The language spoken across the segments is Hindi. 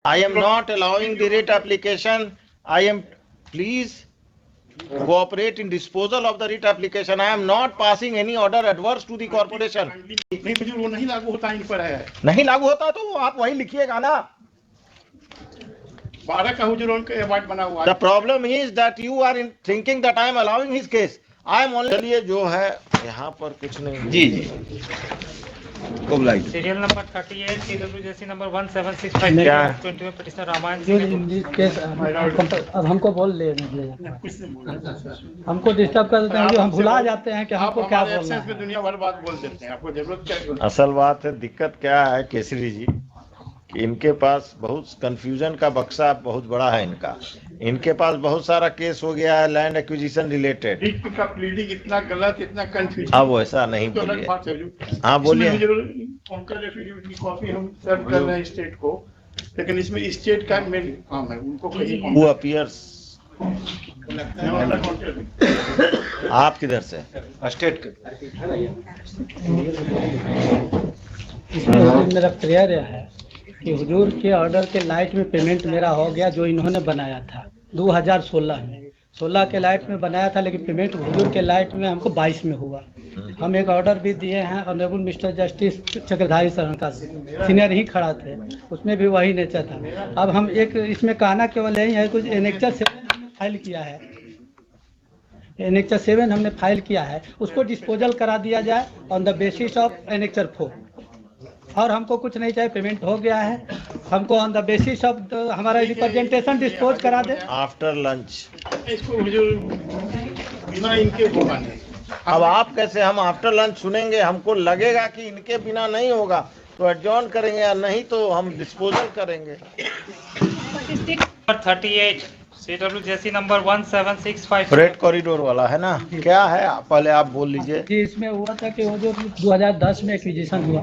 I am not allowing the writ application. I am, please cooperate in disposal of the writ application. I am not passing any order adverse to the corporation. नहीं बुजुर्ग, वो नहीं लागू होता इन पर है। नहीं लागू होता तो आप वही लिखिएगा ना। 12 का हुजूर का अवार्ड बना हुआ है। The problem is that you are thinking that I am allowing his case. I am only, चलिए जो है यहाँ पर कुछ नहीं। जी जी को बुलाइए। सीरियल नंबर 38 CWJC नंबर 1765 क्या? 20 में पिटिशनर रामायण जो सिंह केस अब हमको बोल ले हमको डिस्टर्ब कर देते हैं, जो हम भुला जाते हैं कि हमको क्या बोलना है। में दुनिया भर बात बोल देते हैं, आपको जरूरत क्या है? असल बात है, दिक्कत क्या है केसरी जी कि इनके पास बहुत कंफ्यूजन का बक्सा बहुत बड़ा है इनके पास बहुत सारा केस हो गया है लैंड एक्विजिशन रिलेटेड। रीट का प्लीडिंग इतना गलत, इतना कंफ्यूजन। अब वैसा नहीं तो अलग बोलिए। बात है जो। हाँ बोलिए। इसमें जो उनका एफिडेविट की कॉपी हम सर्व कर रहे हैं स्टेट को, लेकिन इसमें स्टेट का मेन काम है, उनको कहीं हु अपीयर्स, आप किधर से? स्टेट के इसमें मेरा प्रेयर है कि हुजूर के ऑर्डर के लाइट में पेमेंट मेरा हो गया, जो इन्होंने बनाया था 2016 में। 16 के लाइट में बनाया था, लेकिन पेमेंट हुजूर के लाइट में हमको 22 में हुआ। हम एक ऑर्डर भी दिए हैं, ऑनरेबल मिस्टर जस्टिस चक्रधारी सर का सीनियर ही खड़ा थे, उसमें भी वही नेचर था। अब हम एक इसमें कहना केवल यही है, कुछ एनेक्चर 7 हमने फाइल किया है, एनेक्चर 7 हमने फाइल किया है, उसको डिस्पोजल करा दिया जाए on the basis of annexure 4। और हमको कुछ नहीं चाहिए, पेमेंट हो गया है, हमको ऑन द बेसिस ऑफ हमारा रिप्रेजेंटेशन डिस्पोज करा दे। आफ्टर लंच इसको हुजूर बिना इनके होगा नहीं। अब आप कैसे, हम आफ्टर लंच सुनेंगे, हमको लगेगा कि इनके बिना नहीं होगा तो एडजॉर्न करेंगे, या नहीं तो हम डिस्पोजल करेंगे। Number 38 CWJC number 1765 freight corridor वाला है ना, क्या है पहले आप बोल लीजिए। जी, इसमें हुआ था कि वो जो 2010 में एक्विजिशन हुआ,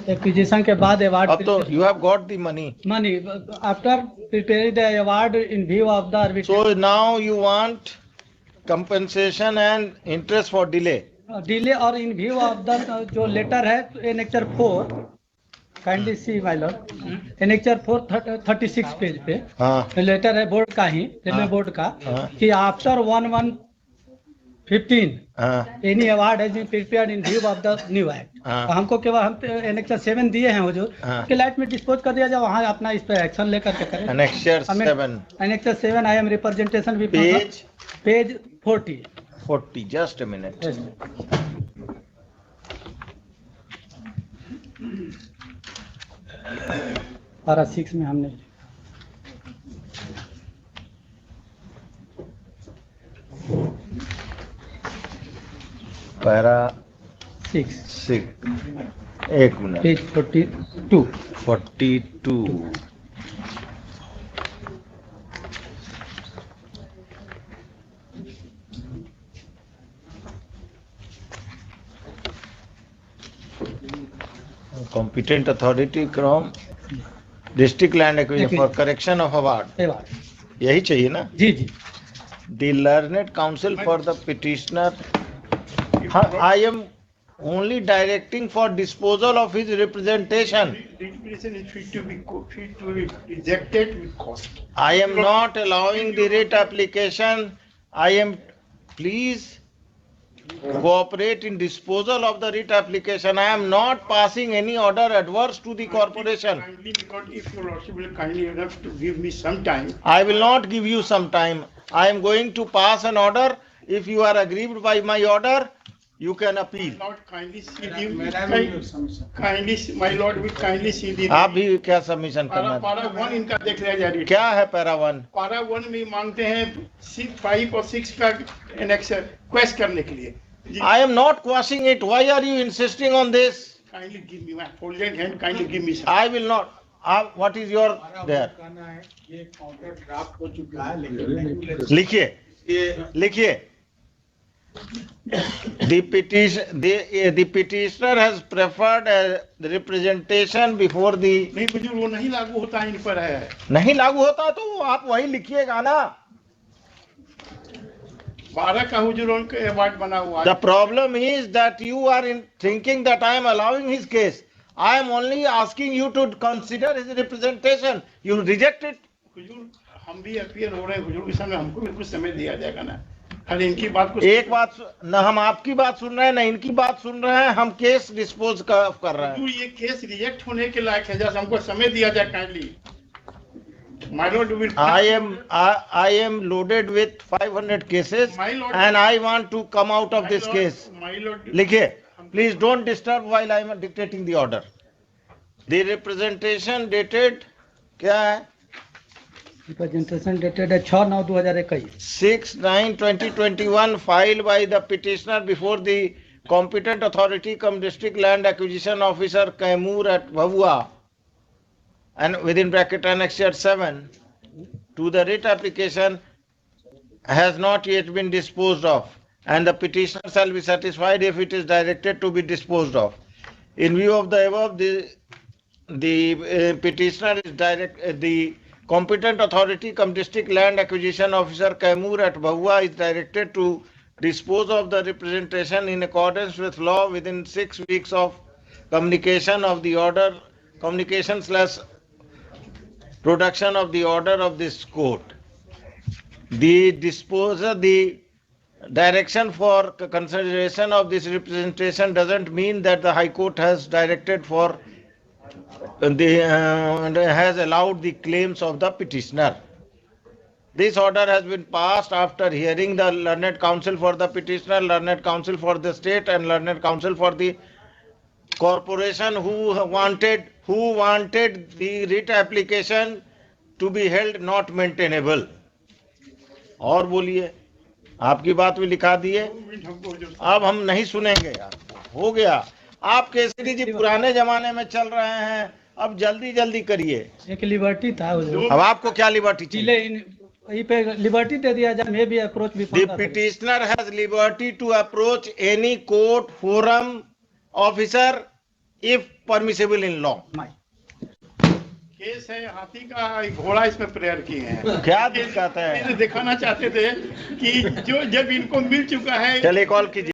एक्विजिशन के बाद अवार्ड अब तो you have got the money, money after preparing the award in view of the so now you want compensation and interest for delay. Delay और इन व्यू ऑफ द जो लेटर है annexure 4, kindly see my Lord, annexure 4 36 page पे हाँ लेटर है बोर्ड का ही, रेलवे बोर्ड का, कि आफ्टर 1115 हाँ any award has been prepared in view of the new act. हाँ। हमको केवल हम एनेक्चर 7 दिए हैं हुजूर, हाँ। के लाइट में डिस्पोज कर दिया जाए, वहाँ अपना इस पे एक्शन लेकर के करें। Annexure 7 annexure 7 I am representation with page 40। 40, just a minute. Yes. पारा 6 में हमने पैरा 6 एक minute, page 42। 42 competent authority from district land acquisition for correction of award, यही चाहिए ना। जी जी, The learned counsel for the petitioner, I am only directing for disposal of his representation. Representation is fit to be rejected with cost. I am not allowing the writ application. I am, please cooperate in disposal of the writ application. I am not passing any order adverse to the corporation. Kindly, because if your lordship will kindly enough to give me some time, I will not give you some time. I am going to pass an order. If you are aggrieved by my order, you can appeal. Lord kindly see the kindly my lord will kindly see the आप भी क्या सबमिशन करना है? पारा 1 इनका देख लिया जाए। क्या है पैरा 1? पारा 1 में मांगते हैं 5 और 6 का एनेक्सर क्वेश्चन करने के लिए। I am not quashing it. Why are you insisting on this? Kindly give me my folded hand, kindly give me some. I will not. What is your there? ये काउंटर ड्राफ्ट हो चुका है, लेकिन लिखिए। The petitioner has preferred the representation before the. नहीं बुजुर्ग, वो नहीं लागू होता इन पर है। नहीं लागू होता तो आप वही लिखिएगा ना। 12 का हुजूर का अवार्ड बना हुआ है। The problem is that you are thinking that I am allowing his case. I am only asking you to consider his representation. You reject it. हुजूर हम भी अपीयर हो रहे हैं हुजूर के सामने, हमको भी कुछ समय दिया जाएगा ना, खाली इनकी बात को एक बात न हम आपकी बात सुन रहे हैं न इनकी बात सुन रहे हैं, हम केस डिस्पोज कर रहे हैं। हुजूर ये केस रिजेक्ट होने के लायक है, जैसे हमको समय दिया जाए kindly. My lord will I am loaded with 500 cases My lord- and I want to come out of this case. My lord, लिखिए, please don't disturb while I am dictating the order. The representation dated क्या है? रिप्रेजेंटेशन डेटेड है 6/9/2021। 6/9/2021 filed by the petitioner before the competent authority cum district land acquisition officer Kaimur at Bhavua and within bracket annexure 7 to the writ application has not yet been disposed of, and the petitioner shall be satisfied if it is directed to be disposed of. In view of the above, the petitioner is the competent authority cum district land acquisition officer Kaimur at Bhavua is directed to dispose of the representation in accordance with law within 6 weeks of communication of the order, communication/production of the order of this court. The direction for consideration of this representation doesn't mean that the High Court has directed for has allowed the claims of the petitioner. This order has been passed after hearing the learned counsel for the petitioner, learned counsel for the state, and learned counsel for the corporation who wanted the writ application to be held not maintainable. और बोलिए, आपकी बात भी लिखा दिए, हमको हुजूर अब हम नहीं सुनेंगे आपको, हो गया। आप केसरी जी पुराने जमाने में चल रहे हैं, अब जल्दी जल्दी करिए। एक लिबर्टी था हुजूर, अब आपको क्या लिबर्टी चाहिए? वहीं पे लिबर्टी दे दिया जाए, मैं भी अप्रोच भी The petitioner has liberty to approach any court, forum, officer if permissible in law. Case है, हाथी का घोड़ा इसमें प्रेयर किए हैं। क्या दिक्कत है? दिखाना चाहते थे कि जो जब इनको मिल चुका है चलिए कॉल कीजिए।